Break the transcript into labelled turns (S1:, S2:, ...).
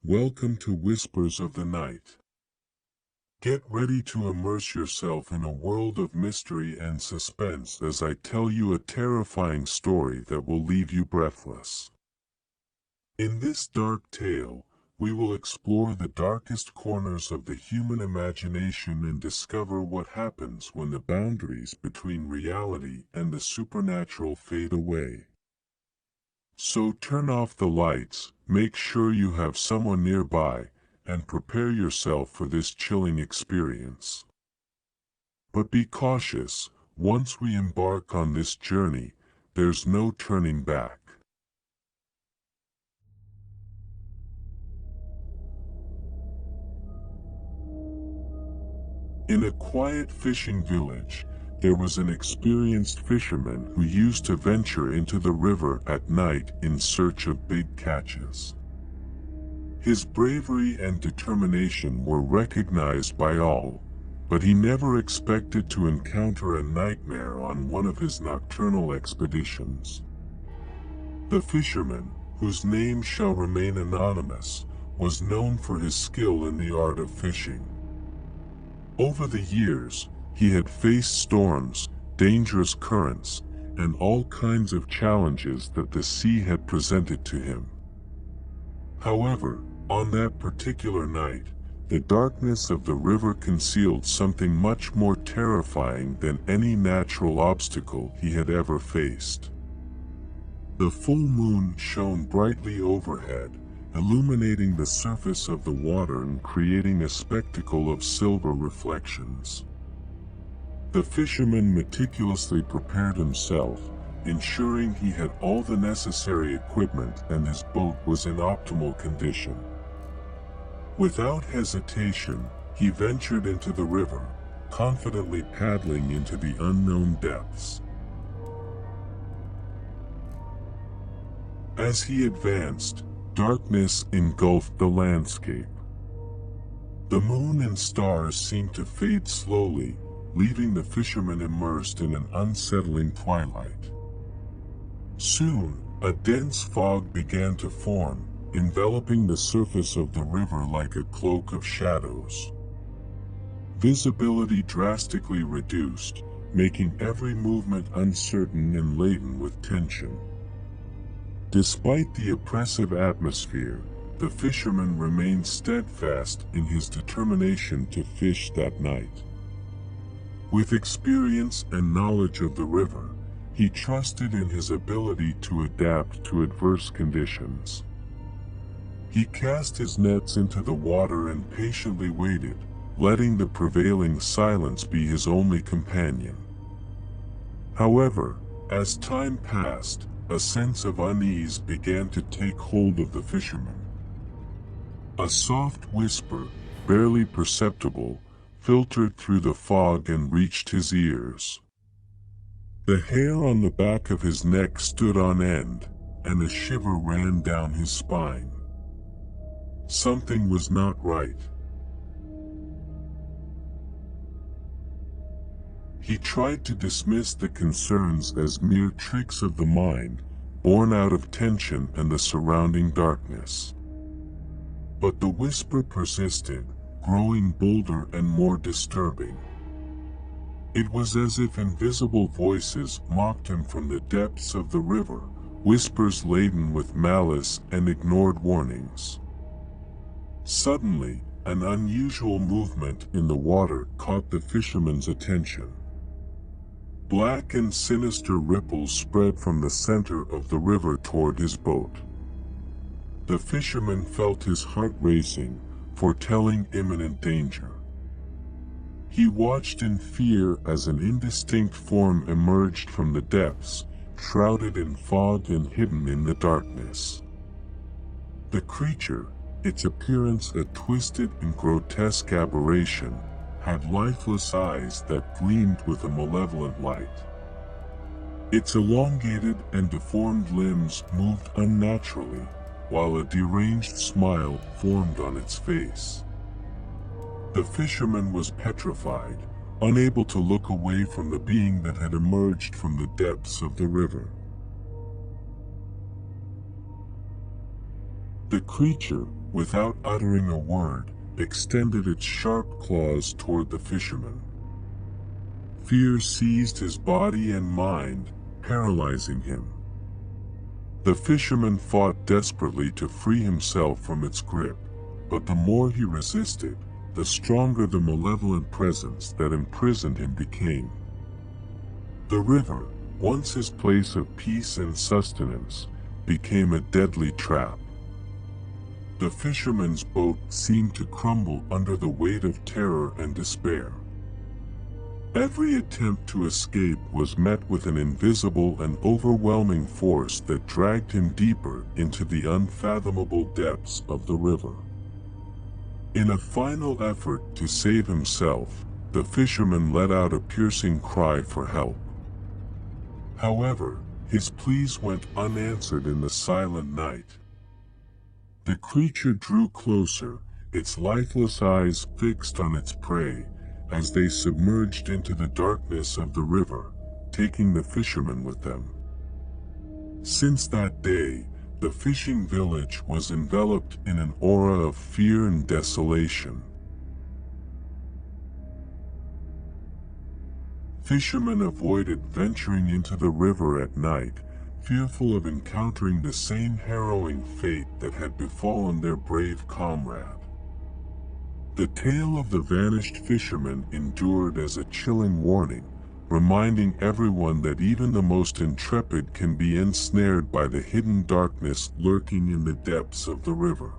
S1: Welcome to Whispers of the Night. Get ready to immerse yourself in a world of mystery and suspense as I tell you a terrifying story that will leave you breathless. In this dark tale, we will explore the darkest corners of the human imagination and discover what happens when the boundaries between reality and the supernatural fade away. So turn off the lights, make sure you have someone nearby, and prepare yourself for this chilling experience. But be cautious, once we embark on this journey, there's no turning back. In a quiet fishing village, there was an experienced fisherman who used to venture into the river at night in search of big catches. His bravery and determination were recognized by all, but he never expected to encounter a nightmare on one of his nocturnal expeditions. The fisherman, whose name shall remain anonymous, was known for his skill in the art of fishing. Over the years, he had faced storms, dangerous currents, and all kinds of challenges that the sea had presented to him. However, on that particular night, the darkness of the river concealed something much more terrifying than any natural obstacle he had ever faced. The full moon shone brightly overhead, illuminating the surface of the water and creating a spectacle of silver reflections. The fisherman meticulously prepared himself, ensuring he had all the necessary equipment and his boat was in optimal condition. Without hesitation, he ventured into the river, confidently paddling into the unknown depths. As he advanced, darkness engulfed the landscape. The moon and stars seemed to fade slowly, leaving the fisherman immersed in an unsettling twilight. Soon, a dense fog began to form, enveloping the surface of the river like a cloak of shadows. Visibility drastically reduced, making every movement uncertain and laden with tension. Despite the oppressive atmosphere, the fisherman remained steadfast in his determination to fish that night. With experience and knowledge of the river, he trusted in his ability to adapt to adverse conditions. He cast his nets into the water and patiently waited, letting the prevailing silence be his only companion. However, as time passed, a sense of unease began to take hold of the fisherman. A soft whisper, barely perceptible, filtered through the fog and reached his ears. The hair on the back of his neck stood on end, and a shiver ran down his spine. Something was not right. He tried to dismiss the concerns as mere tricks of the mind, born out of tension and the surrounding darkness. But the whisper persisted, growing bolder and more disturbing. It was as if invisible voices mocked him from the depths of the river, whispers laden with malice and ignored warnings. Suddenly, an unusual movement in the water caught the fisherman's attention. Black and sinister ripples spread from the center of the river toward his boat. The fisherman felt his heart racing, foretelling imminent danger. He watched in fear as an indistinct form emerged from the depths, shrouded in fog and hidden in the darkness. The creature, its appearance a twisted and grotesque aberration, had lifeless eyes that gleamed with a malevolent light. Its elongated and deformed limbs moved unnaturally, while a deranged smile formed on its face. The fisherman was petrified, unable to look away from the being that had emerged from the depths of the river. The creature, without uttering a word, extended its sharp claws toward the fisherman. Fear seized his body and mind, paralyzing him. The fisherman fought desperately to free himself from its grip, but the more he resisted, the stronger the malevolent presence that imprisoned him became. The river, once his place of peace and sustenance, became a deadly trap. The fisherman's boat seemed to crumble under the weight of terror and despair. Every attempt to escape was met with an invisible and overwhelming force that dragged him deeper into the unfathomable depths of the river. In a final effort to save himself, the fisherman let out a piercing cry for help. However, his pleas went unanswered in the silent night. The creature drew closer, its lifeless eyes fixed on its prey, as they submerged into the darkness of the river, taking the fisherman with them. Since that day, the fishing village was enveloped in an aura of fear and desolation. Fishermen avoided venturing into the river at night, fearful of encountering the same harrowing fate that had befallen their brave comrade. The tale of the vanished fisherman endured as a chilling warning, reminding everyone that even the most intrepid can be ensnared by the hidden darkness lurking in the depths of the river.